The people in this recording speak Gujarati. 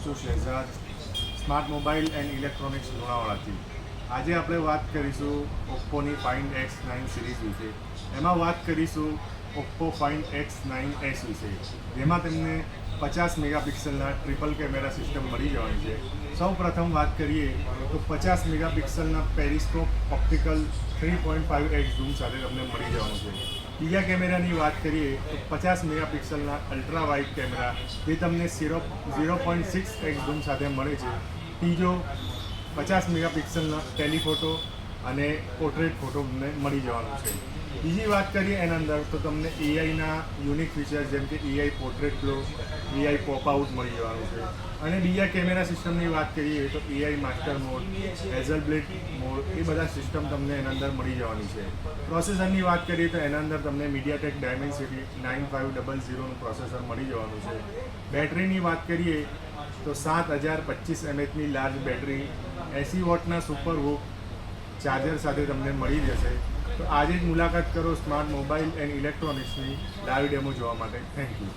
છું Shahzad, smart mobile and electronics લુણાવાડાથી. આજે આપણે વાત કરીશું ઓપ્પોની ફાઇન્ડ X9 સિરીઝ વિશે. એમાં વાત કરીશું ઓપ્પો ફાઇન્ડ X9s વિશે, જેમાં તમને 50 મેગાપિક્સલના ટ્રિપલ કેમેરા સિસ્ટમ મળી જવાની છે. સૌ પ્રથમ વાત કરીએ તો 50 મેગાપિક્સલના પેરિસ્કોપ ઓપ્ટિકલ 3.5x ઝૂમ સાથે તમને મળી જવાનું છે. બીજા કેમેરાની વાત કરીએ તો 50 મેગાપિક્સલના અલ્ટ્રા વાઇડ કેમેરા, જે તમને 0.6x ઝૂમ સાથે મળે છે. ત્રીજો 50 મેગાપિક્સલના ટેલિફોટો અને પોર્ટ્રેટ ફોટો તમને મળી જવાનું છે. બીજી વાત કરીએ એના અંદર તો તમને એઆઈના યુનિક ફીચર્સ જેમ કે AI portrait glow, AI pop out મળી જવાનું છે. અને બીજા કેમેરા સિસ્ટમની વાત કરીએ તો AI master mode, Hasselblad mode, એ બધા સિસ્ટમ તમને એના અંદર મળી જવાની છે. પ્રોસેસરની વાત કરીએ તો એના અંદર તમને મીડિયાટેક ડાયમેન્સિટી 9500નું પ્રોસેસર મળી જવાનું છે. બેટરીની વાત કરીએ તો 7025 mAhની લાર્જ બેટરી 80 વોટના સુપર હૂક ચાર્જર સાથે તમને મળી જશે. તો આજે જ મુલાકાત કરો સ્માર્ટ મોબાઈલ એન્ડ ઇલેક્ટ્રોનિક્સની લાઈવ ડેમો જોવા માટે. Thank you.